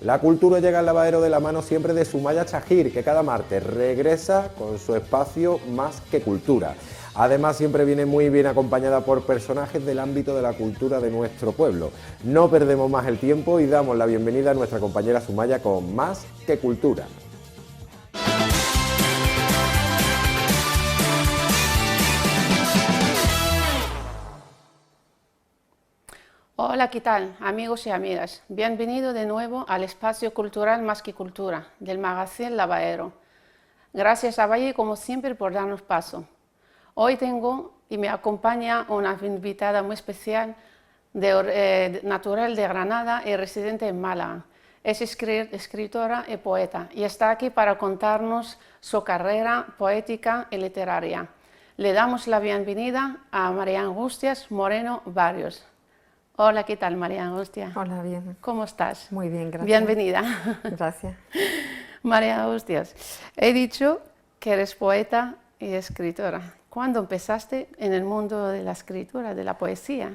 La cultura llega al lavadero de la mano siempre de Sumaya Chahir, que cada martes regresa con su espacio Más que Cultura. Además, siempre viene muy bien acompañada por personajes del ámbito de la cultura de nuestro pueblo. No perdemos más el tiempo y damos la bienvenida a nuestra compañera Sumaya con Más que Cultura. Hola, ¿qué tal, amigos y amigas? Bienvenido de nuevo al espacio cultural Más que Cultura, del magazine Lavadero. Gracias a Valle, como siempre, por darnos paso. Hoy tengo y me acompaña una invitada muy especial, natural de Granada y residente en Málaga. Es escritora y poeta y está aquí para contarnos su carrera poética y literaria. Le damos la bienvenida a María Angustias Moreno Barrios. Hola, ¿qué tal, María Angustia? Hola, bien. ¿Cómo estás? Muy bien, gracias. Bienvenida. Gracias. María Angustias, he dicho que eres poeta y escritora. ¿Cuándo empezaste en el mundo de la escritura, de la poesía?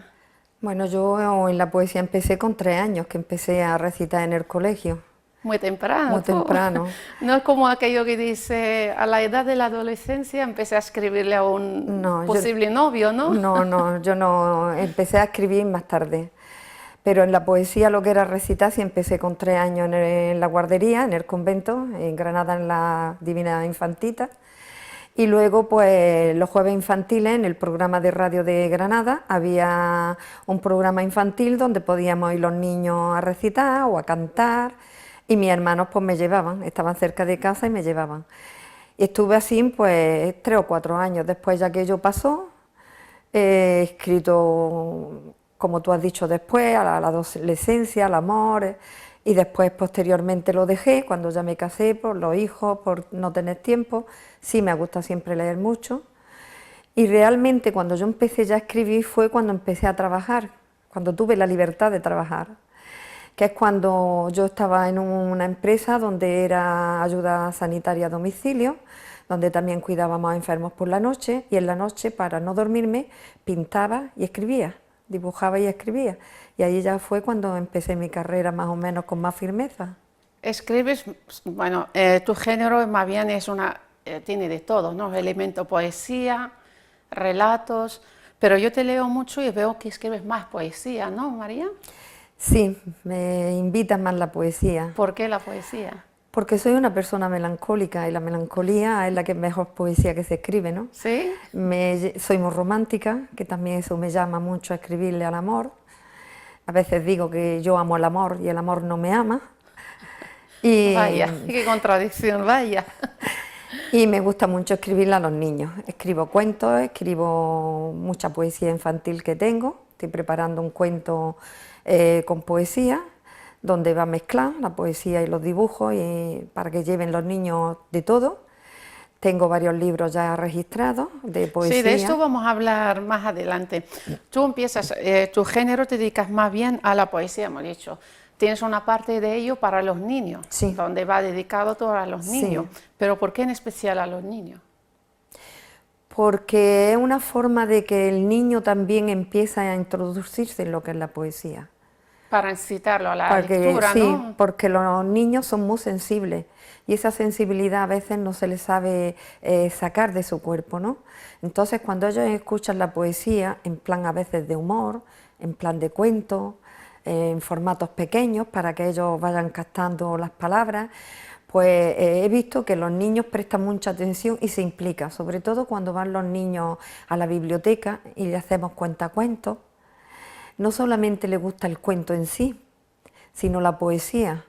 Bueno, yo en la poesía empecé con 3 años, que empecé a recitar en el colegio. Muy temprano. Muy temprano. No es como aquello que dice, a la edad de la adolescencia empecé a escribirle a un posible novio, ¿no? No, yo no, empecé a escribir más tarde. Pero en la poesía lo que era recitar sí empecé con 3 años en la guardería, en el convento, en Granada, en la Divina Infantita. Y luego, pues, los jueves infantiles, en el programa de radio de Granada, había un programa infantil donde podíamos ir los niños a recitar o a cantar, y mis hermanos pues me llevaban, estaban cerca de casa y me llevaban. Y estuve así pues 3 o 4 años. Después, ya que ello pasó, he escrito, como tú has dicho después, a la adolescencia, al amor, y después posteriormente lo dejé cuando ya me casé, por los hijos, por no tener tiempo. Sí me gusta siempre leer mucho, y realmente cuando yo empecé ya a escribir fue cuando empecé a trabajar, cuando tuve la libertad de trabajar, que es cuando yo estaba en una empresa donde era ayuda sanitaria a domicilio, donde también cuidábamos a enfermos por la noche, y en la noche, para no dormirme, pintaba y escribía, dibujaba y escribía, y ahí ya fue cuando empecé mi carrera más o menos con más firmeza. Escribes, bueno, tu género más bien es tiene de todo, ¿no? Elemento poesía, relatos, pero yo te leo mucho y veo que escribes más poesía, ¿no, María? Sí, me invita más la poesía. ¿Por qué la poesía? Porque soy una persona melancólica y la melancolía es la que mejor poesía que se escribe, ¿no? ¿Sí? Soy muy romántica, que también eso me llama mucho a escribirle al amor. A veces digo que yo amo al amor y el amor no me ama. Y, vaya, qué contradicción, vaya. Y me gusta mucho escribirle a los niños. Escribo cuentos, escribo mucha poesía infantil que tengo. Estoy preparando un cuento con poesía, donde va a mezclar la poesía y los dibujos para que lleven los niños de todo. Tengo varios libros ya registrados de poesía. Sí, de esto vamos a hablar más adelante. Tú empiezas, tu género te dedicas más bien a la poesía, hemos dicho. Tienes una parte de ello para los niños, sí, donde va dedicado todo a los niños. Sí. ¿Pero por qué en especial a los niños? Porque es una forma de que el niño también empieza a introducirse en lo que es la poesía. Para incitarlo a la lectura, sí, ¿no? porque los niños son muy sensibles y esa sensibilidad a veces no se les sabe sacar de su cuerpo, ¿no? Entonces, cuando ellos escuchan la poesía, en plan a veces de humor, en plan de cuento, en formatos pequeños para que ellos vayan captando las palabras, pues he visto que los niños prestan mucha atención y se implican, sobre todo cuando van los niños a la biblioteca y le hacemos cuentacuentos. No solamente les gusta el cuento en sí, sino la poesía.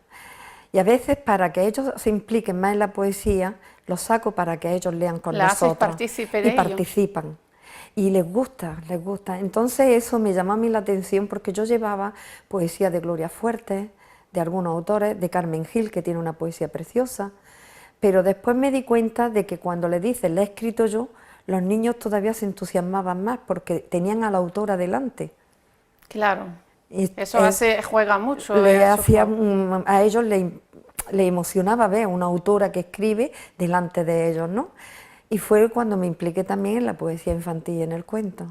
Y a veces, para que ellos se impliquen más en la poesía, los saco para que ellos lean con nosotros. Partícipe de y ello. Participan. Y les gusta, les gusta. Entonces eso me llamó a mí la atención porque yo llevaba poesía de Gloria Fuertes, de algunos autores, de Carmen Gil, que tiene una poesía preciosa, pero después me di cuenta de que cuando le dices, la he escrito yo, los niños todavía se entusiasmaban más porque tenían a la autora delante. Claro, y eso juega mucho. A ellos les emocionaba ver una autora que escribe delante de ellos, ¿no? Y fue cuando me impliqué también en la poesía infantil y en el cuento.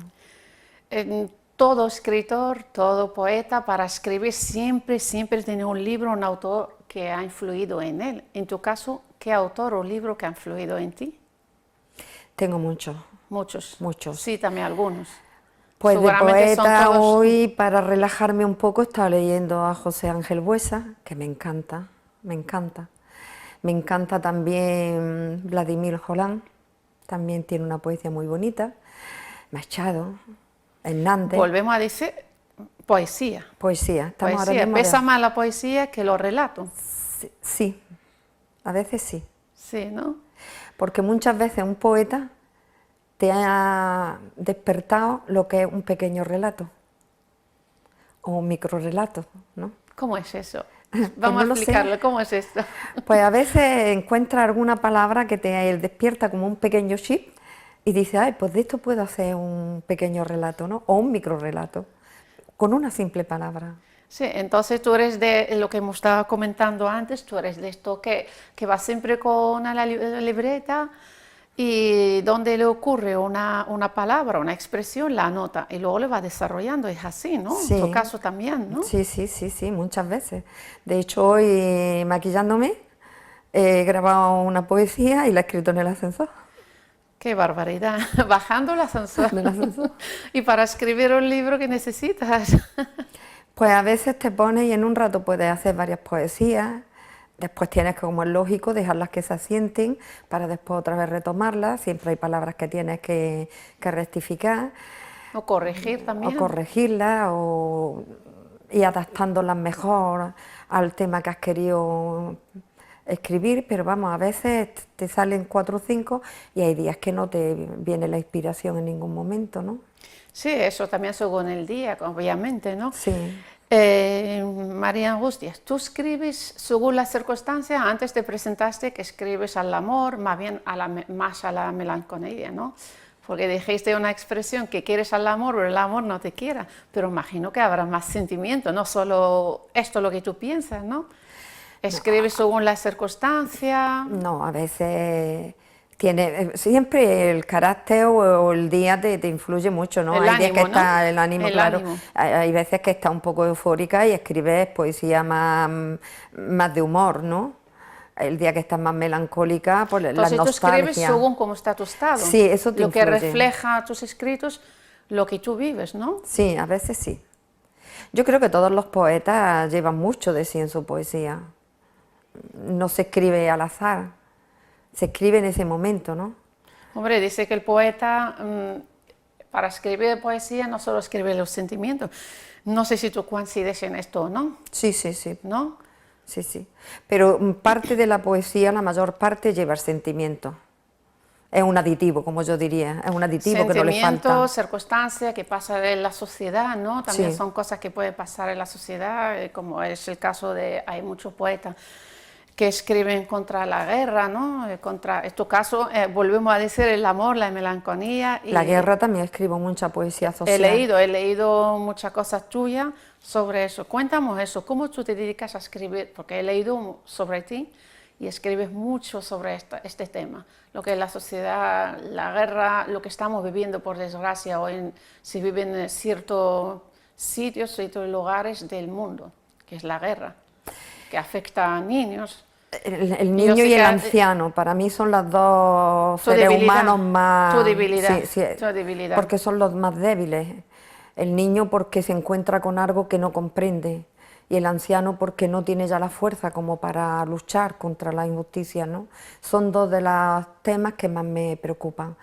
todo escritor, todo poeta, para escribir siempre tiene un libro, un autor que ha influido en él. En tu caso, ¿qué autor o libro que ha influido en ti? Tengo muchos. Muchos. Muchos. Sí, también algunos. Pues de Seguramente son poeta todos. hoy, para relajarme un poco, estaba leyendo a José Ángel Buesa, que me encanta, me encanta. Me encanta también Vladimir Jolán, también tiene una poesía muy bonita. Machado, Hernández. Volvemos a decir poesía. Poesía. Estamos ahora Poesía. mismo Pesa más la poesía que los relatos. Sí, a veces sí. Sí, ¿no? Porque muchas veces un poeta te ha despertado lo que es un pequeño relato o un microrelato, ¿no? ¿Cómo es eso? Pues Vamos no a lo sé. explicarlo, ¿cómo es esto? Pues a veces encuentras alguna palabra que te despierta como un pequeño chip y dices, ay, pues de esto puedo hacer un pequeño relato, ¿no? O un microrelato, con una simple palabra. Sí, entonces tú eres de lo que hemos estado comentando antes, tú eres de esto que va siempre con la libreta y donde le ocurre una palabra, una expresión, la anota y luego le va desarrollando, es así, ¿no? Sí. En tu caso también, ¿no? Sí, muchas veces. De hecho, hoy maquillándome he grabado una poesía y la he escrito en el ascensor. ¡Qué barbaridad! Bajando el ascensor. En el ascensor. Y para escribir un libro que necesitas. Pues a veces te pones y en un rato puedes hacer varias poesías, después tienes que, como es lógico, dejarlas que se asienten para después otra vez retomarlas, siempre hay palabras que tienes que rectificar. O corregir también. O corregirlas y adaptándolas mejor al tema que has querido escribir, pero vamos, a veces te salen 4 o 5 y hay días que no te viene la inspiración en ningún momento, ¿no? Sí, eso también según el día, obviamente, ¿no? Sí. María Angustias, ¿tú escribes según las circunstancias? Antes te presentaste que escribes al amor, más bien más a la melancolía, ¿no? Porque dijiste una expresión que quieres al amor, pero el amor no te quiera. Pero imagino que habrá más sentimiento, no solo esto lo que tú piensas, ¿no? ¿Escribes según las circunstancias? No, a veces siempre el carácter o el día te influye mucho, ¿no? El Hay días ánimo, que está ¿no? el ánimo, El claro. ánimo. Hay veces que está un poco eufórica y escribes poesía más de humor, ¿no? El día que estás más melancólica, pues la Entonces tú nostalgia. escribes según cómo está tu estado. Sí, eso te Lo que influye. refleja tus escritos, lo que tú vives, ¿no? Sí, a veces sí. Yo creo que todos los poetas llevan mucho de sí en su poesía. No se escribe al azar, se escribe en ese momento, ¿no? Hombre, dice que el poeta, para escribir poesía, no solo escribe los sentimientos. No sé si tú coincides en esto o no, Sí, ¿no? sí. Pero parte de la poesía, la mayor parte, lleva el sentimiento. Es un aditivo, como yo diría, es un aditivo que no le falta. Sentimientos, circunstancias que pasan en la sociedad, ¿no? También Sí. son cosas que pueden pasar en la sociedad, como es el caso de, hay muchos poetas que escriben contra la guerra, ¿no? En tu caso, volvemos a decir el amor, la melancolía. Y La guerra también escribo mucha poesía social. he leído muchas cosas tuyas sobre eso. Cuéntanos eso, ¿cómo tú te dedicas a escribir? Porque he leído sobre ti y escribes mucho sobre este tema, lo que es la sociedad, la guerra, lo que estamos viviendo por desgracia hoy, se vive en ciertos sitios, ciertos lugares del mundo, que es la guerra, que afecta a niños. El niño y el anciano, para mí son los dos seres humanos más... Tu debilidad, Sí, tu debilidad. porque son los más débiles. El niño porque se encuentra con algo que no comprende y el anciano porque no tiene ya la fuerza como para luchar contra la injusticia, ¿no? Son dos de los temas que más me preocupan.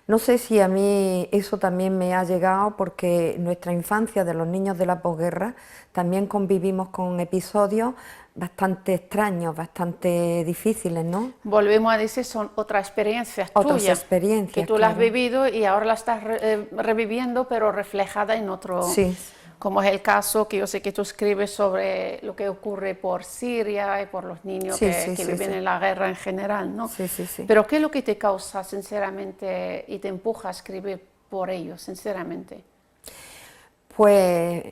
No sé si a mí eso también me ha llegado porque en nuestra infancia de los niños de la posguerra también convivimos con episodios bastante extraños, bastante difíciles, ¿no? Volvemos a decir, son otras experiencias Otras tuyas, experiencias, que tú las has claro. vivido y ahora las estás reviviendo, pero reflejada en otro, Sí. como es el caso que yo sé que tú escribes sobre lo que ocurre por Siria y por los niños Sí, que sí, viven en la guerra en general, ¿no? Sí, sí, sí. Pero ¿qué es lo que te causa, sinceramente, y te empuja a escribir por ellos, sinceramente? Pues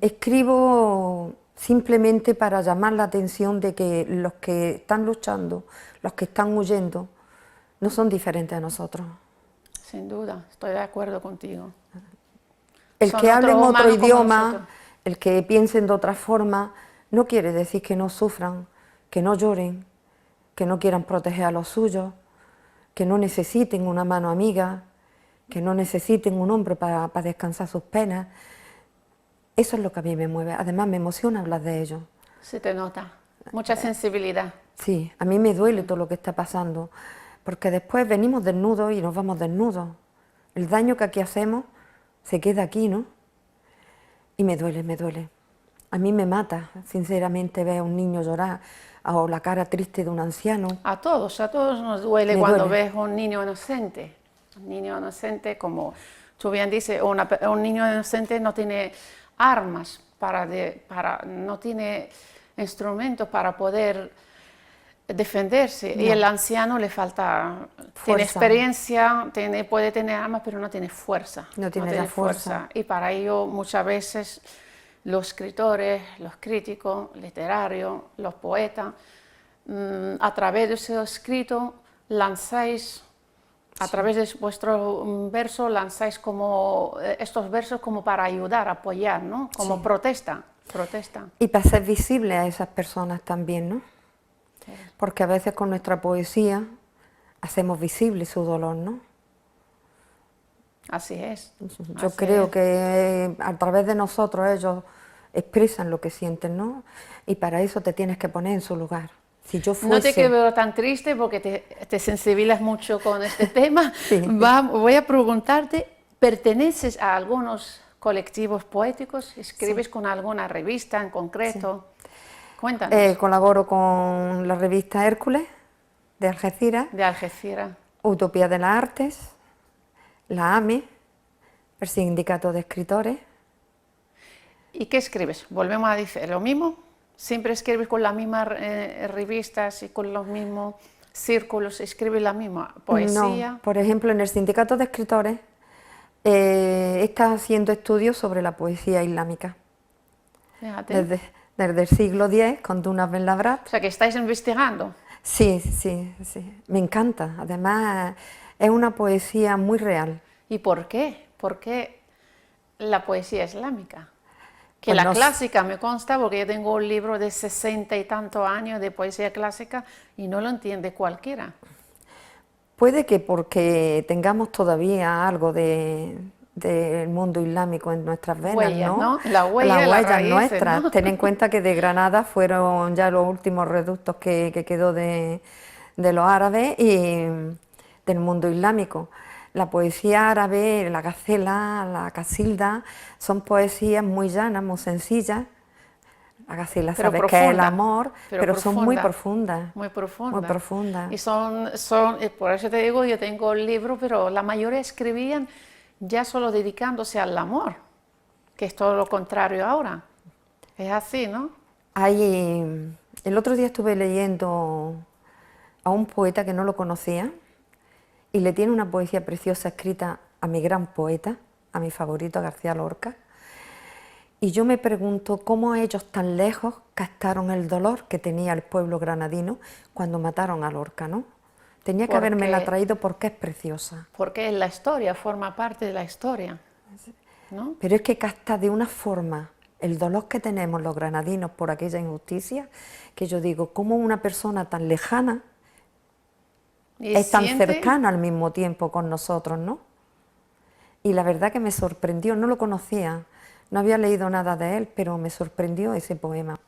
escribo simplemente para llamar la atención de que los que están luchando, los que están huyendo, no son diferentes a nosotros. Sin duda, estoy de acuerdo contigo. El Son que hable en otros otro humanos como idioma, nosotros. el que piensen de otra forma, no quiere decir que no sufran, que no lloren, que no quieran proteger a los suyos, que no necesiten una mano amiga, que no necesiten un hombro para descansar sus penas. Eso es lo que a mí me mueve. Además me emociona hablar de ello. Se te nota. Mucha sensibilidad. Sí, a mí me duele todo lo que está pasando, porque después venimos desnudos y nos vamos desnudos. El daño que aquí hacemos se queda aquí, ¿no? Y me duele, me duele. A mí me mata, sinceramente, ver a un niño llorar o la cara triste de un anciano. A todos nos duele Me cuando duele. ves un niño inocente. Un niño inocente, como tú bien dices, un niño inocente no tiene armas, no tiene instrumentos para poder defenderse. Y No. el anciano le falta, tiene Fuerza. experiencia, puede tener armas, pero no tiene fuerza. No tiene la fuerza. Y para ello muchas veces los escritores, los críticos literarios, los poetas, a través de ese escrito lanzáis, a través de vuestro verso lanzáis como estos versos como para ayudar, apoyar, ¿no? Como protesta. Y para ser visible a esas personas también, ¿no? Porque a veces con nuestra poesía hacemos visible su dolor, ¿no? Así es. Yo así creo es. que a través de nosotros ellos expresan lo que sienten, ¿no? Y para eso te tienes que poner en su lugar. Si yo fuese... No te quedo tan triste porque te sensibilizas mucho con este tema. Sí. Voy a preguntarte, ¿perteneces a algunos colectivos poéticos? ¿Escribes con alguna revista en concreto? Cuéntanos. Colaboro con la revista Hércules, de Algeciras, De Algeciras. Utopía de las Artes, la AME, el Sindicato de Escritores. ¿Y qué escribes? Volvemos a decir lo mismo. ¿Siempre escribes con las mismas revistas y con los mismos círculos? ¿Escribes la misma poesía? No, por ejemplo, en el Sindicato de Escritores está haciendo estudios sobre la poesía islámica. Fíjate. Desde el siglo X, con Dunas Ben Labrat. O sea, que estáis investigando. Sí, sí, sí. Me encanta. Además, es una poesía muy real. ¿Y por qué? ¿Por qué la poesía islámica? Que Pues la no clásica me consta, porque yo tengo un libro de 60 y tantos años de poesía clásica y no lo entiende cualquiera. Puede que porque tengamos todavía algo del mundo islámico en nuestras venas, Huellas, ¿no? La huella, Las las huellas raíces, nuestras. ¿no? Ten en cuenta que de Granada fueron ya los últimos reductos que quedó de los árabes y del mundo islámico. La poesía árabe, la gacela, la casilda, son poesías muy llanas, muy sencillas. La gacela Pero sabes que es el profunda, amor, pero son muy profundas. Muy profunda. Muy profundas. Y por eso te digo, yo tengo el libro, pero la mayoría escribían ya solo dedicándose al amor, que es todo lo contrario ahora. Es así, ¿no? El otro día estuve leyendo a un poeta que no lo conocía y le tiene una poesía preciosa escrita a mi gran poeta, a mi favorito, García Lorca. Y yo me pregunto cómo ellos tan lejos captaron el dolor que tenía el pueblo granadino cuando mataron a Lorca, ¿no? Tenía que habérmela traído porque es preciosa. Porque la historia forma parte de la historia, ¿no? Pero es que capta de una forma el dolor que tenemos los granadinos por aquella injusticia, que yo digo, cómo una persona tan lejana es tan cercana al mismo tiempo con nosotros, ¿no? Y la verdad que me sorprendió, no lo conocía, no había leído nada de él, pero me sorprendió ese poema.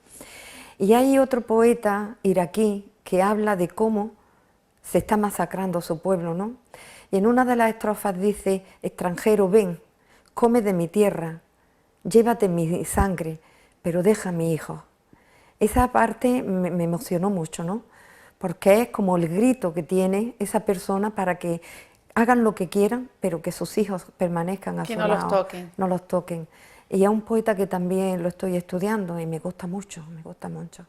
Y hay otro poeta iraquí que habla de cómo se está masacrando su pueblo, ¿no? Y en una de las estrofas dice, extranjero, ven, come de mi tierra, llévate mi sangre, pero deja a mi hijo. Esa parte me emocionó mucho, ¿no? Porque es como el grito que tiene esa persona para que hagan lo que quieran, pero que sus hijos permanezcan a su lado. Que no los toquen. No los toquen. Y es un poeta que también lo estoy estudiando y me gusta mucho, me gusta mucho.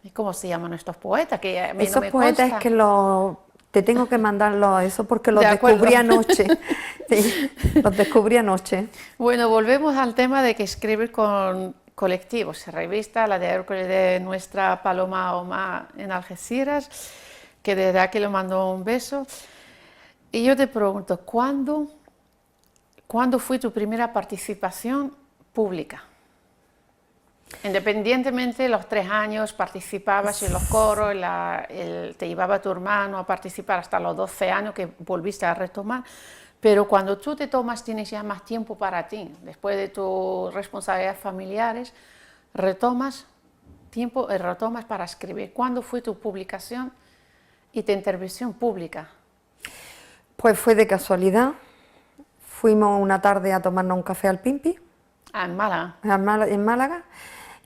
¿Y cómo se llaman estos poetas? Que a mí esos no me poetas consta. Es que te tengo que mandarlo eso porque los descubrí anoche. Sí, los descubrí anoche. Bueno, volvemos al tema de que escribes con colectivos, revista, la de Hércules de nuestra Paloma Oma en Algeciras, que desde aquí le mando un beso. Y yo te pregunto, ¿cuándo ¿Cuándo fue tu primera participación pública? Independientemente de los 3 años, participabas en los coros, te llevaba tu hermano a participar hasta los 12 años que volviste a retomar, pero cuando tú tienes ya más tiempo para ti, después de tus responsabilidades familiares, retomas para escribir. ¿Cuándo fue tu publicación y tu intervención pública? Pues fue de casualidad. Fuimos una tarde a tomarnos un café al Pimpi. En Málaga. En Málaga.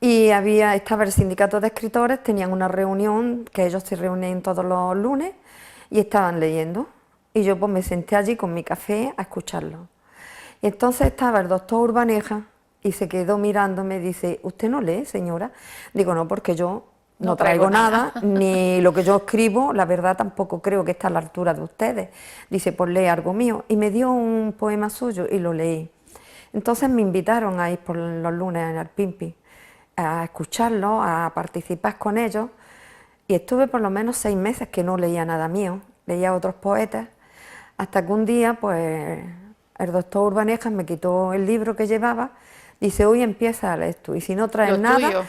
Y estaba el sindicato de escritores, tenían una reunión, que ellos se reúnen todos los lunes, y estaban leyendo. Y yo pues me senté allí con mi café a escucharlo. Y entonces estaba el doctor Urbaneja, y se quedó mirándome, dice, ¿usted no lee, señora? Digo, no, porque yo no traigo nada, ni lo que yo escribo, la verdad tampoco creo que está a la altura de ustedes. Dice, pues lee algo mío. Y me dio un poema suyo y lo leí. Entonces me invitaron a ir por los lunes al Pimpi, a escucharlo, a participar con ellos, y estuve por lo menos 6 meses que no leía nada mío, leía a otros poetas, hasta que un día pues el doctor Urbanejas me quitó el libro que llevaba, dice, hoy empieza a leer tú, y si no traes nada, tuyo,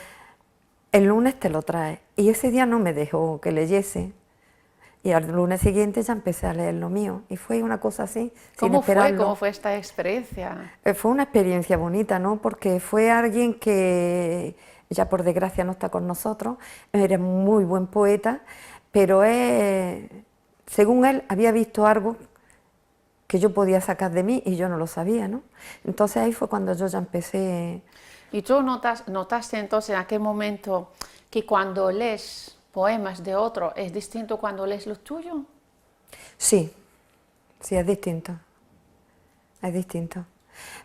el lunes te lo traes. Y ese día no me dejó que leyese, y al lunes siguiente ya empecé a leer lo mío, y fue una cosa así, sin esperarlo. ¿Cómo fue esta experiencia? Fue una experiencia bonita, ¿no? Porque fue alguien que, ya por desgracia no está con nosotros, era muy buen poeta, pero según él había visto algo que yo podía sacar de mí y yo no lo sabía, ¿no? Entonces ahí fue cuando yo ya empecé. ¿Y tú notaste entonces en aquel momento que cuando lees poemas de otro es distinto cuando lees los tuyos? Sí, sí, es distinto. Es distinto.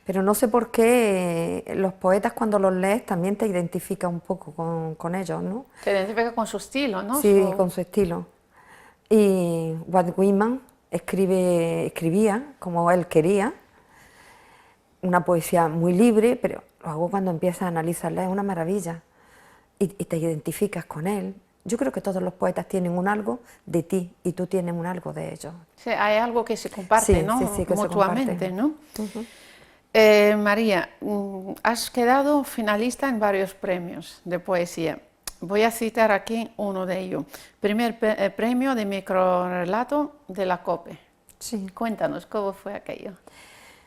Pero no sé por qué los poetas cuando los lees también te identificas un poco con ellos, ¿no? Te identificas con su estilo, ¿no? Sí, con su estilo. Y Walt Whitman escribía como él quería, una poesía muy libre, pero luego cuando empiezas a analizarla es una maravilla y te identificas con él. Yo creo que todos los poetas tienen un algo de ti y tú tienes un algo de ellos. Sí, hay algo que se comparte, sí, ¿no? Sí, que mutuamente, ¿no? María, has quedado finalista en varios premios de poesía. Voy a citar aquí uno de ellos. Primer premio de microrrelato de la COPE. Sí. Cuéntanos, ¿cómo fue aquello?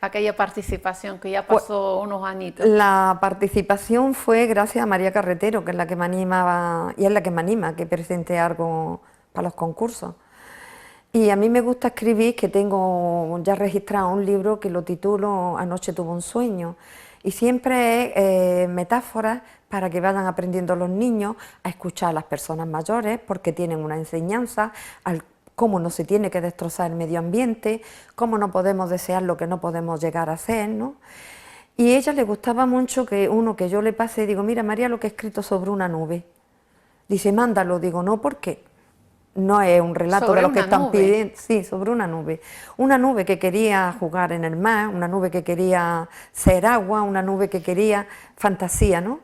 Aquella participación que ya pasó unos añitos. La participación fue gracias a María Carretero, que es la que me animaba, y es la que me anima que presente algo para los concursos. Y a mí me gusta escribir, que tengo ya registrado un libro que lo titulo Anoche tuve un sueño, y siempre es metáforas para que vayan aprendiendo los niños a escuchar a las personas mayores, porque tienen una enseñanza al cómo no se tiene que destrozar el medio ambiente, cómo no podemos desear lo que no podemos llegar a hacer, ¿no? Y a ella le gustaba mucho que yo le pase, digo, mira María, lo que he escrito sobre una nube. Dice, mándalo, digo, no, porque no es un relato de lo que están pidiendo. Sí, sobre una nube que quería jugar en el mar, una nube que quería ser agua, una nube que quería fantasía, ¿no?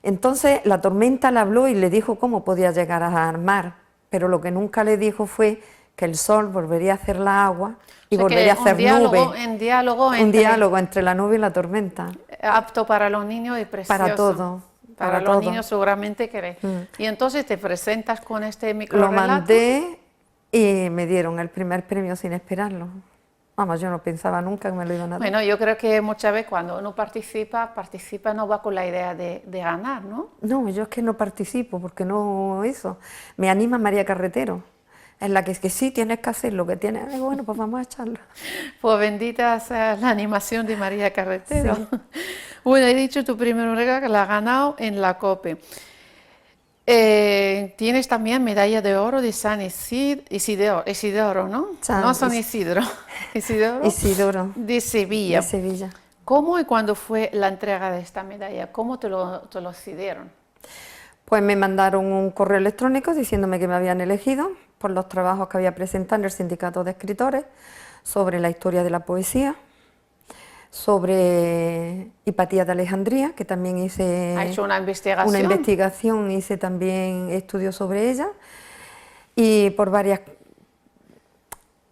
Entonces la tormenta le habló y le dijo cómo podía llegar al mar, pero lo que nunca le dijo fue que el sol volvería a hacer la agua y volvería a hacer nube. Un diálogo entre la nube y la tormenta. Apto para los niños y precioso. Para todo. Para los niños seguramente querés. Y entonces te presentas con este microrelato. Lo mandé y me dieron el primer premio sin esperarlo. Vamos, yo no pensaba nunca que me lo iban a dar. Bueno, yo creo que muchas veces cuando uno participa no va con la idea de ganar, ¿no? No, yo es que no participo porque no eso. Me anima María Carretero. Es la que es que sí, tienes que hacer lo que tienes. Digo, bueno, pues vamos a echarlo. Pues bendita sea la animación de María Carretero. Sí. Bueno, he dicho tu primer regalo que la has ganado en la COPE. Tienes también medalla de oro de San Isidoro, ¿no? No San Isidro. Isidoro. De Sevilla. De Sevilla. ¿Cómo y cuándo fue la entrega de esta medalla? ¿Cómo te lo cedieron? Pues me mandaron un correo electrónico diciéndome que me habían elegido por los trabajos que había presentado en el Sindicato de Escritores sobre la historia de la poesía, sobre Hipatía de Alejandría, que también hice... ¿Ha hecho una investigación? Una investigación, hice también estudios sobre ella, y por varias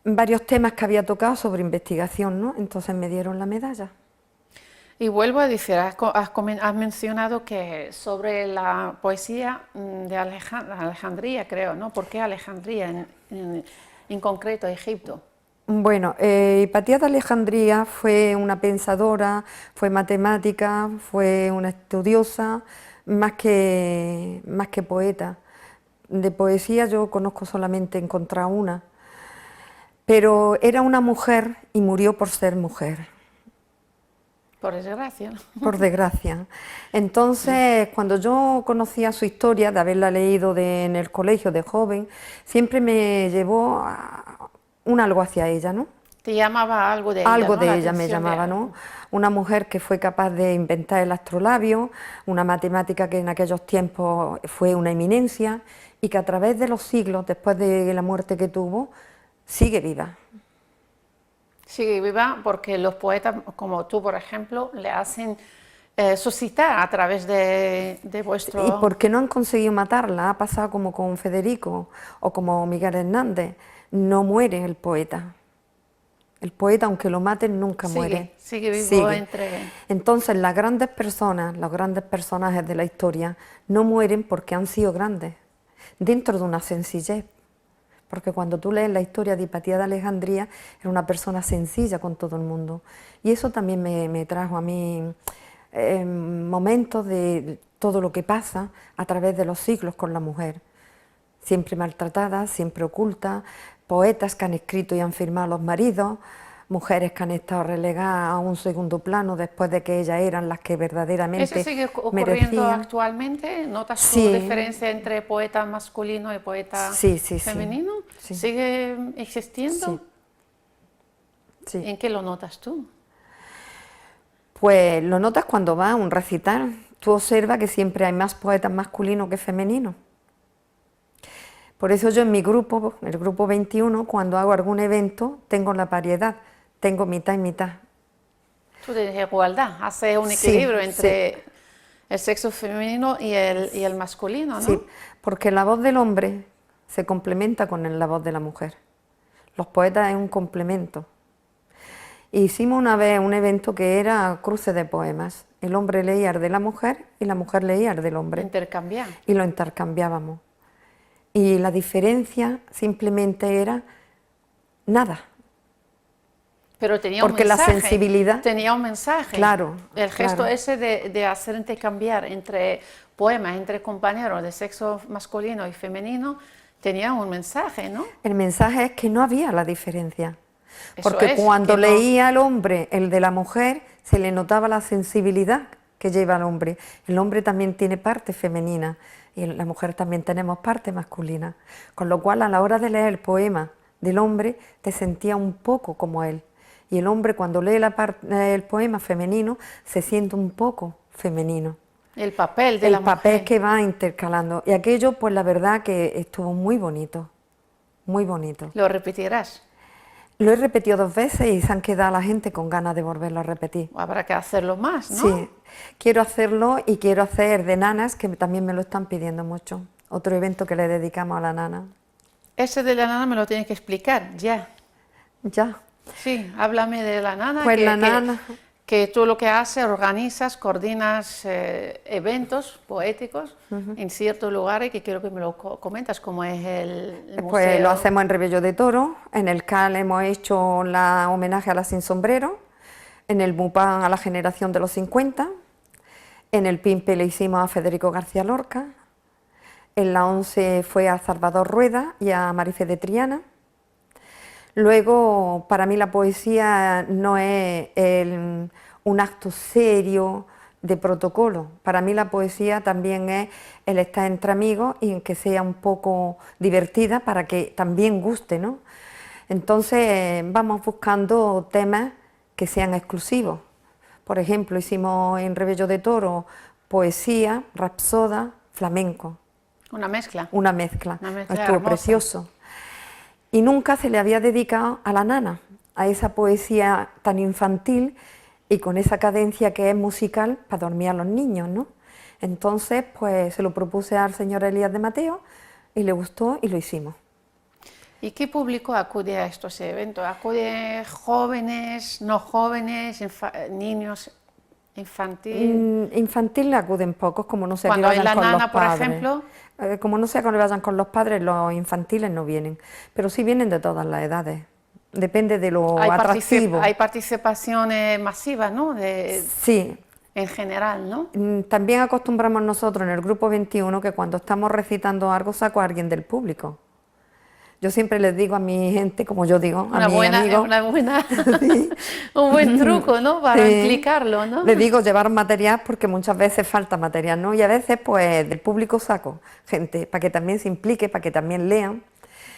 varios temas que había tocado sobre investigación, ¿no? Entonces me dieron la medalla. Y vuelvo a decir, has mencionado que sobre la poesía de Alejandría, creo, ¿no? ¿Por qué Alejandría, en concreto Egipto? Bueno, Hipatia de Alejandría fue una pensadora, fue matemática, fue una estudiosa, más que poeta. De poesía yo conozco solamente, encontrar una, pero era una mujer y murió por ser mujer. Por desgracia. Por desgracia. Entonces, cuando yo conocía su historia, de haberla leído en el colegio de joven, siempre me llevó a algo hacia ella, ¿no? Te llamaba algo de ella, Algo ¿no? de La ella me atención llamaba, de... ¿no? Una mujer que fue capaz de inventar el astrolabio, una matemática que en aquellos tiempos fue una eminencia y que a través de los siglos, después de la muerte que tuvo, sigue viva. Sigue viva porque los poetas, como tú, por ejemplo, le hacen suscitar a través de vuestro... Y porque no han conseguido matarla, ha pasado como con Federico o como Miguel Hernández, no muere el poeta. El poeta, aunque lo maten, nunca muere. Sigue vivo entre... Entonces, las grandes personas, los grandes personajes de la historia, no mueren porque han sido grandes, dentro de una sencillez. Porque cuando tú lees la historia de Hipatia de Alejandría, era una persona sencilla con todo el mundo. Y eso también me trajo a mí momentos de todo lo que pasa a través de los siglos con la mujer. Siempre maltratada, siempre oculta, poetas que han escrito y han firmado a los maridos, mujeres que han estado relegadas a un segundo plano después de que ellas eran las que verdaderamente ¿Eso sigue ocurriendo merecían. Actualmente? ¿Notas Sí. tu diferencia entre poeta masculino y poeta femenino? Sí. ¿Sigue existiendo? Sí. ¿En qué lo notas tú? Pues lo notas cuando vas a un recital. Tú observas que siempre hay más poetas masculinos que femeninos. Por eso yo en mi grupo, el grupo 21, cuando hago algún evento, tengo la variedad, tengo mitad y mitad. Tú tienes igualdad, haces un equilibrio entre el sexo femenino y el masculino, ¿no? Sí, porque la voz del hombre se complementa con la voz de la mujer. Los poetas es un complemento. Hicimos una vez un evento que era cruce de poemas. El hombre leía el de la mujer y la mujer leía el del hombre. Intercambiar. Y lo intercambiábamos. Y la diferencia simplemente era nada. Pero tenía porque un mensaje. La sensibilidad... Tenía un mensaje. Claro. El gesto claro. ese de hacer intercambiar entre poemas, entre compañeros de sexo masculino y femenino, tenía un mensaje, ¿no? El mensaje es que no había la diferencia. Eso Porque es, cuando leía al hombre el de la mujer, se le notaba la sensibilidad que lleva al hombre. El hombre también tiene parte femenina y la mujer también tenemos parte masculina. Con lo cual, a la hora de leer el poema del hombre, te sentía un poco como él. Y el hombre, cuando lee el poema femenino, se siente un poco femenino. El papel de la mujer. El papel que va intercalando. Y aquello, pues la verdad que estuvo muy bonito. Muy bonito. ¿Lo repetirás? Lo he repetido 2 veces y se han quedado la gente con ganas de volverlo a repetir. Habrá que hacerlo más, ¿no? Sí, quiero hacerlo y quiero hacer de nanas, que también me lo están pidiendo mucho. Otro evento que le dedicamos a la nana. Ese de la nana me lo tienes que explicar, ya. Ya. Sí, háblame de la nana. Pues la nana... Que tú lo que haces, organizas, coordinas eventos poéticos en ciertos lugares, que quiero que me lo comentas, como es el museo. Pues lo hacemos en Rebello de Toro, en el CAL hemos hecho la homenaje a la Sin Sombrero, en el MUPAN a la generación de los 50, en el PIMPE le hicimos a Federico García Lorca, en la 11 fue a Salvador Rueda y a Marifé de Triana. Luego, para mí la poesía no es un acto serio de protocolo. Para mí la poesía también es el estar entre amigos y en que sea un poco divertida para que también guste, ¿no? Entonces vamos buscando temas que sean exclusivos. Por ejemplo, hicimos en Rebello de Toro poesía, rapsoda, flamenco. Una mezcla. Una mezcla. Estuvo hermosa. Precioso. Y nunca se le había dedicado a la nana, a esa poesía tan infantil y con esa cadencia que es musical para dormir a los niños, ¿no? Entonces, pues se lo propuse al señor Elías de Mateo y le gustó y lo hicimos. ¿Y qué público acude a estos eventos? ¿Acude jóvenes, no jóvenes, niños, infantil? Infantil acuden pocos, como no sea que Cuando hay vayan la con los nana, por padres. ejemplo. Como no sea que vayan con los padres, los infantiles no vienen, pero sí vienen de todas las edades. Depende de lo atractivo. Hay participaciones masivas, ¿no? Sí. En general, ¿no? También acostumbramos nosotros en el grupo 21 que cuando estamos recitando algo saco a alguien del público. Yo siempre les digo a mi gente, como yo digo, a mis amigos... Sí. Un buen truco, ¿no? Para implicarlo, ¿no? Les digo llevar material porque muchas veces falta material, ¿no? Y a veces pues del público saco gente para que también se implique, para que también lean.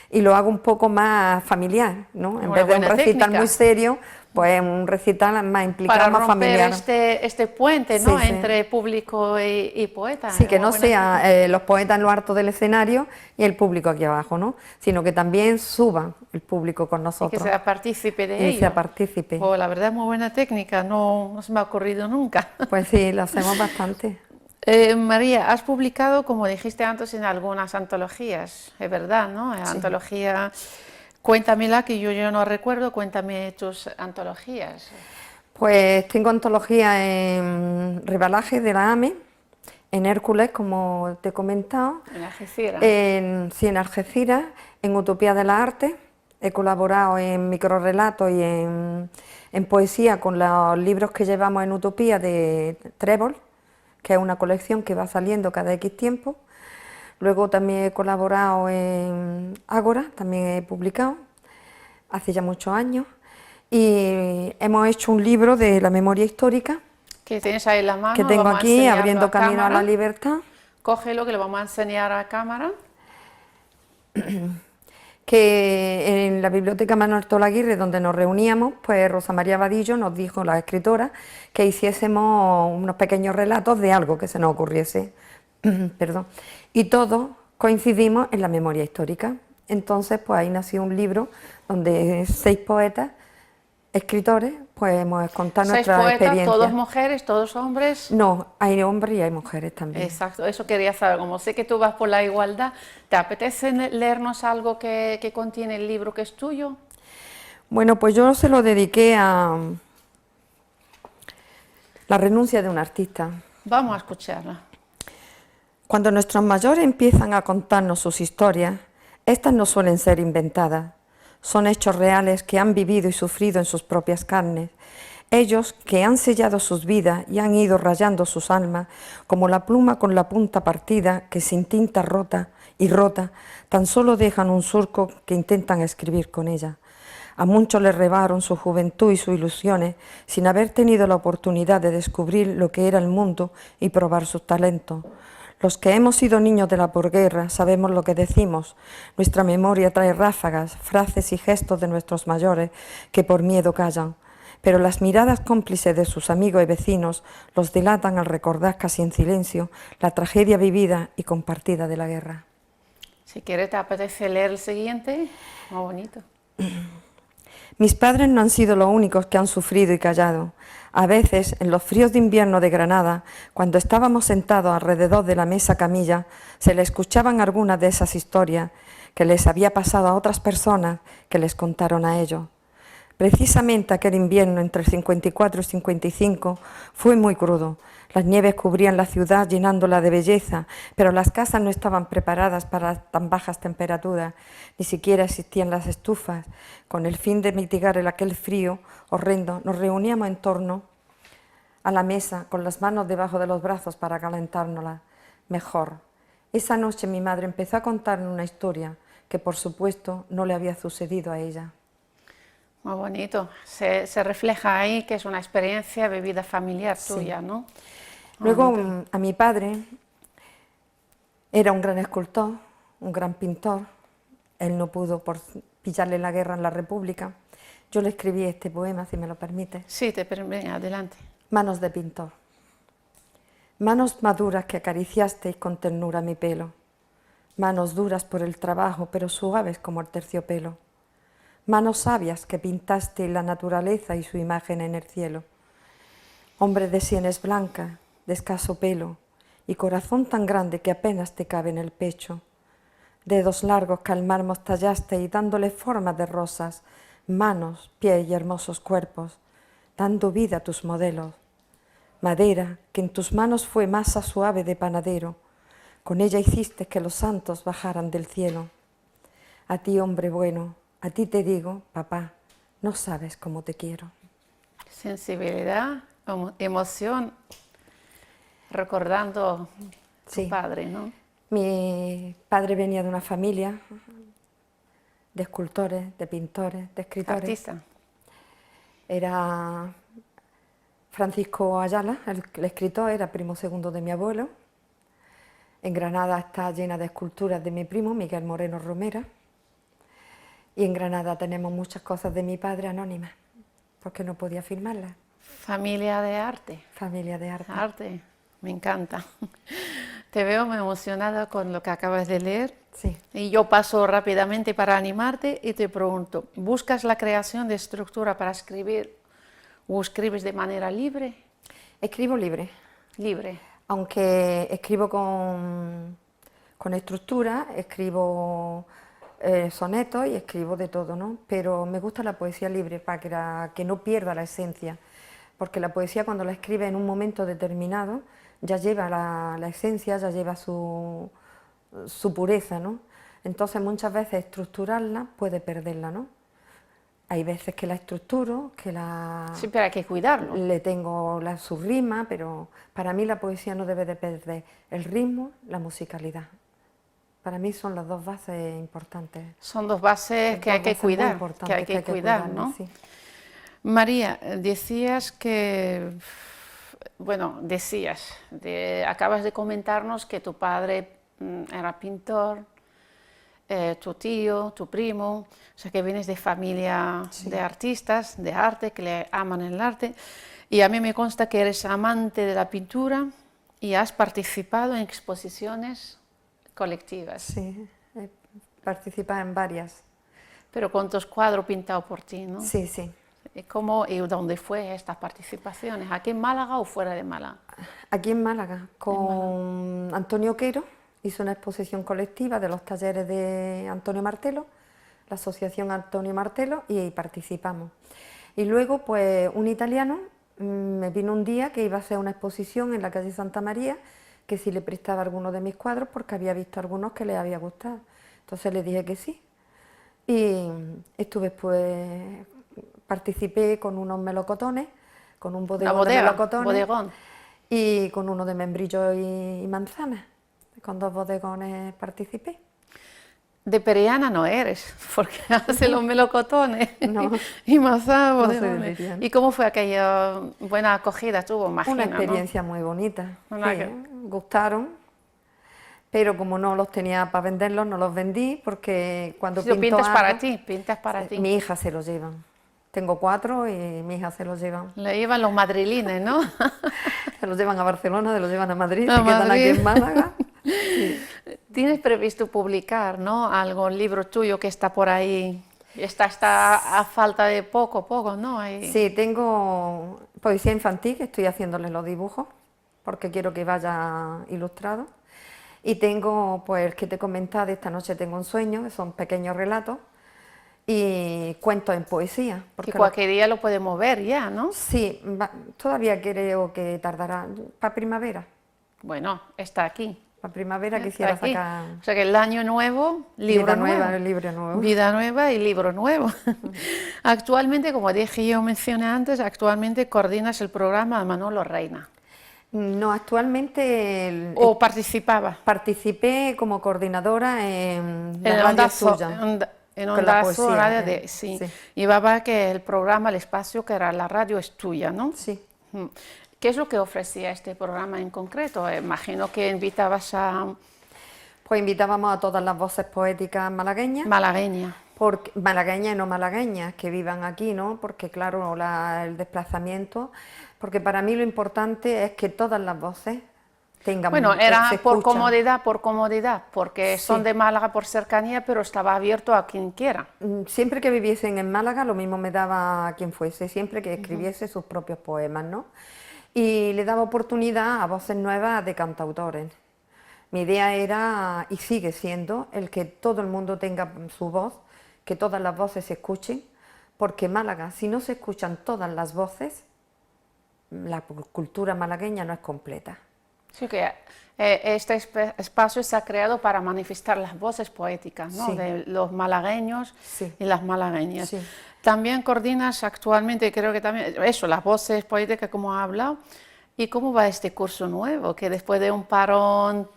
Y lo hago un poco más familiar, ¿no? En vez de un recital muy serio, pues un recital más implicado, más familiar. Para romper este puente, ¿no? Entre público y poeta. Sí, que no sea los poetas en lo alto del escenario y el público aquí abajo, ¿no? Sino que también suba el público con nosotros. Y que sea partícipe de ello. Y sea partícipe. Oh, la verdad es muy buena técnica, no se me ha ocurrido nunca. Pues sí, lo hacemos bastante. María, has publicado, como dijiste antes, en algunas antologías, es verdad, ¿no? Sí. Antología, cuéntamela, que yo no recuerdo, cuéntame tus antologías. Pues tengo antología en Ribalaje de la AME, en Hércules, como te he comentado. En Algeciras. Sí, en Algeciras, en Utopía de la Arte. He colaborado en microrrelatos y en poesía con los libros que llevamos en Utopía de Trébol, que es una colección que va saliendo cada X tiempo. Luego también he colaborado en Ágora, también he publicado, hace ya muchos años. Y hemos hecho un libro de la memoria histórica. Que tienes ahí en la mano. Que tengo aquí, Abriendo Camino a la Libertad. Cógelo, que lo vamos a enseñar a cámara. Que en la Biblioteca Manuel Tolaguirre, donde nos reuníamos, pues Rosa María Vadillo nos dijo, la escritora, que hiciésemos unos pequeños relatos de algo que se nos ocurriese. Perdón. Y todos coincidimos en la memoria histórica. Entonces, pues ahí nació un libro donde 6 poetas, escritores, pues hemos contado nuestra experiencia. ¿Todos mujeres, todos hombres? No, hay hombres y hay mujeres también. Exacto, eso quería saber. Como sé que tú vas por la igualdad, ¿te apetece leernos algo que contiene el libro que es tuyo? Bueno, pues yo se lo dediqué a la renuncia de un artista. Vamos a escucharla. Cuando nuestros mayores empiezan a contarnos sus historias, estas no suelen ser inventadas. Son hechos reales que han vivido y sufrido en sus propias carnes. Ellos que han sellado sus vidas y han ido rayando sus almas, como la pluma con la punta partida que sin tinta rota, tan solo dejan un surco que intentan escribir con ella. A muchos les robaron su juventud y sus ilusiones sin haber tenido la oportunidad de descubrir lo que era el mundo y probar sus talentos. Los que hemos sido niños de la posguerra sabemos lo que decimos. Nuestra memoria trae ráfagas, frases y gestos de nuestros mayores que por miedo callan. Pero las miradas cómplices de sus amigos y vecinos los dilatan al recordar casi en silencio la tragedia vivida y compartida de la guerra. Si quieres, ¿te apetece leer el siguiente? Muy bonito. Mis padres no han sido los únicos que han sufrido y callado. A veces, en los fríos de invierno de Granada, cuando estábamos sentados alrededor de la mesa camilla, se le escuchaban algunas de esas historias que les había pasado a otras personas que les contaron a ellos. Precisamente aquel invierno entre el 54 y 55 fue muy crudo. Las nieves cubrían la ciudad llenándola de belleza, pero las casas no estaban preparadas para tan bajas temperaturas, ni siquiera existían las estufas. Con el fin de mitigar aquel frío horrendo, nos reuníamos en torno a la mesa con las manos debajo de los brazos para calentárnoslas mejor. Esa noche mi madre empezó a contarme una historia que por supuesto no le había sucedido a ella. Muy bonito, se refleja ahí que es una experiencia vivida familiar tuya, ¿no? Luego a mi padre era un gran escultor, un gran pintor. Él no pudo por pillarle la guerra en la República. Yo le escribí este poema, si me lo permite. Sí, te permite, adelante. Manos de pintor. Manos maduras que acariciasteis con ternura mi pelo. Manos duras por el trabajo, pero suaves como el terciopelo. Manos sabias que pintasteis la naturaleza y su imagen en el cielo. Hombre de sienes blancas, de escaso pelo, y corazón tan grande que apenas te cabe en el pecho. dedos largos que al mármol tallaste y dándole formas de rosas, manos, pies y hermosos cuerpos, dando vida a tus modelos. Madera que en tus manos fue masa suave de panadero, con ella hiciste que los santos bajaran del cielo. A ti, hombre bueno, a ti te digo, papá, no sabes cómo te quiero. Sensibilidad, emoción, recordando Sí. tu padre, ¿no? Mi padre venía de una familia de escultores, de pintores, de escritores. Artista. Era Francisco Ayala, el escritor, era primo segundo de mi abuelo. En Granada está llena de esculturas de mi primo, Miguel Moreno Romera. Y en Granada tenemos muchas cosas de mi padre anónimas, porque no podía firmarlas. Familia de arte. Familia de arte. Arte, me encanta. Te veo muy emocionada con lo que acabas de leer. Sí. Y yo paso rápidamente para animarte y te pregunto, ¿buscas la creación de estructura para escribir o escribes de manera libre? Escribo libre, Libre. aunque escribo con estructura, escribo sonetos y escribo de todo, ¿no? Pero me gusta la poesía libre para que no pierda la esencia, porque la poesía cuando la escribe en un momento determinado ya lleva la esencia, ya lleva su pureza, ¿no? Entonces muchas veces estructurarla puede perderla, ¿no? Hay veces que la estructuro, que Sí, pero hay que cuidarlo. le tengo su rima, pero para mí la poesía no debe de perder el ritmo, la musicalidad. Para mí son las dos bases importantes. Son dos bases que hay que cuidar, que hay que cuidar, ¿no? Sí. María, decías que, bueno, acabas de comentarnos que tu padre era pintor, tu tío, tu primo, o sea que vienes de familia de artistas, de arte, que le aman el arte, y a mí me consta que eres amante de la pintura y has participado en exposiciones colectivas. Sí, he participado en varias. Pero con tus cuadros pintados por ti, ¿no? Sí, sí. ¿Cómo y dónde fue estas participaciones? ¿Aquí en Málaga o fuera de Málaga? Aquí en Málaga, con Antonio Quero, hizo una exposición colectiva de los talleres de Antonio Martelo, la asociación Antonio Martelo, y ahí participamos. Y luego, pues, un italiano me vino un día que iba a hacer una exposición en la calle Santa María, que si le prestaba alguno de mis cuadros, porque había visto algunos que le había gustado. Entonces le dije que sí. Y estuve, pues, participé con unos melocotones, con un bodegón de melocotones, bodegón. y con uno de membrillo y manzanas. Con 2 bodegones participé. De Periana no eres, porque hace los melocotones No. y manzanas, No soy de bodegones. Periana. ¿Y cómo fue aquella buena acogida tuvo, imagino, Una ¿no? experiencia muy bonita. Una Sí, que- gustaron, pero como no los tenía para venderlos, no los vendí, porque cuando Si lo pinto pintas para algo, ti, pintas para ti. mi hija se los lleva. Tengo 4 y mi hija se los lleva. Le llevan los madrilines, ¿no? Se los llevan a Barcelona, se los llevan a Madrid, A se quedan aquí Madrid. en Málaga. Tienes previsto publicar, ¿no? Algún libro tuyo que está por ahí. Está a falta de poco, ¿no? Ahí- Sí, tengo poesía infantil, que estoy haciéndole los dibujos, porque quiero que vaya ilustrado. Y tengo, pues, el que te he comentado, esta noche tengo un sueño, que son pequeños relatos, y cuentos en poesía. Que Porque cualquier día lo podemos ver ya, ¿no? sí, todavía creo que tardará, para primavera. Bueno, está aquí. Para primavera Está quisiera aquí. sacar O sea que el año nuevo, libro vida nuevo. nueva, libro nuevo. Vida nueva y libro nuevo. Actualmente, como dije yo mencioné antes, actualmente coordinas el programa de Manolo Reina. No, actualmente ¿O participaba? participé como coordinadora en la En radio Onda suya. En con la Onda poesía, Azul, radio de, sí. sí. Llevaba que el programa, el espacio que era la radio es tuya, ¿no? Sí. Mm. ¿Qué es lo que ofrecía este programa en concreto? Imagino que invitabas a Pues invitábamos a todas las voces poéticas malagueñas, malagueña. malagueñas y no malagueñas que vivan aquí, ¿no? Porque claro, el desplazamiento, porque para mí lo importante es que todas las voces tengan Bueno, era se por escuchan. comodidad, porque son Sí. de Málaga por cercanía, pero estaba abierto a quien quiera. Siempre que viviesen en Málaga, lo mismo me daba a quien fuese, siempre que escribiese sus propios poemas, ¿no? Y le daba oportunidad a voces nuevas de cantautores. Mi idea era, y sigue siendo, el que todo el mundo tenga su voz, que todas las voces se escuchen, porque Málaga, si no se escuchan todas las voces, la cultura malagueña no es completa. Sí, que este espacio se ha creado para manifestar las voces poéticas, ¿no? Sí. De los malagueños Sí. y las malagueñas. Sí. También coordinas actualmente, creo que también, eso, las voces poéticas como ha hablado. ¿Y cómo va este curso nuevo? Que después de un parón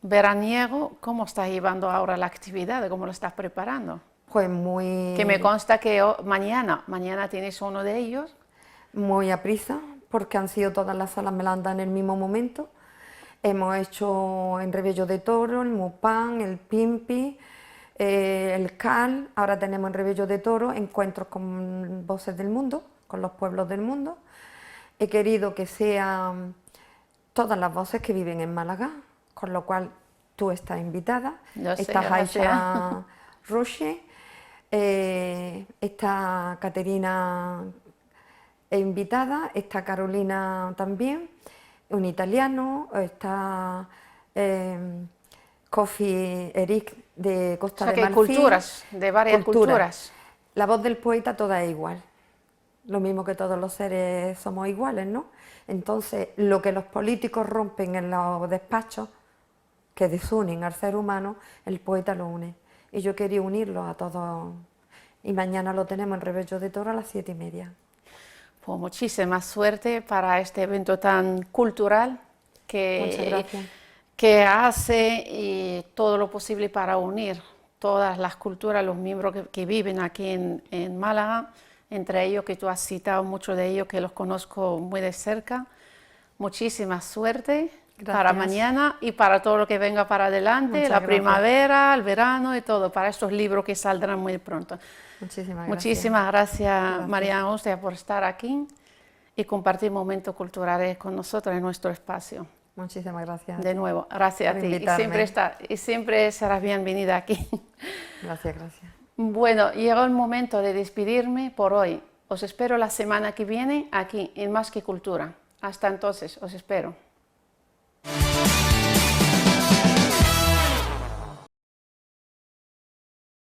veraniego, ¿cómo estás llevando ahora la actividad? ¿Cómo lo estás preparando? Pues muy... Que me consta que mañana tienes uno de ellos. Muy a prisa, porque han sido todas las salas Melanda en el mismo momento. Hemos hecho en Rebello de Toro, el Mupán, el Pimpi, el Cal. Ahora tenemos en Rebello de Toro encuentros con voces del mundo, con los pueblos del mundo. He querido que sean todas las voces que viven en Málaga, con lo cual tú estás invitada. Está Aisha Roche, está Caterina invitada, está Carolina también, un italiano, está Kofi Eric de Costa de Marfil. Culturas, de varias culturas. La voz del poeta toda es igual, lo mismo que todos los seres somos iguales, ¿no? Entonces, lo que los políticos rompen en los despachos, que desunen al ser humano, el poeta lo une. Y yo quería unirlos a todos. Y mañana lo tenemos en Rebello de Toro a las 7:30. Pues muchísima suerte para este evento tan cultural que hace y todo lo posible para unir todas las culturas, los miembros que viven aquí en Málaga, entre ellos que tú has citado muchos de ellos que los conozco muy de cerca. Muchísima suerte. Gracias. Para mañana y para todo lo que venga para adelante, la primavera, el verano y todo, para estos libros que saldrán muy pronto. Muchísimas gracias. María Angustia, por estar aquí y compartir momentos culturales con nosotros en nuestro espacio. Muchísimas gracias. De nuevo, gracias a ti. Y siempre serás bienvenida aquí. Gracias. Bueno, llegó el momento de despedirme por hoy. Os espero la semana que viene aquí en Más que Cultura. Hasta entonces, os espero.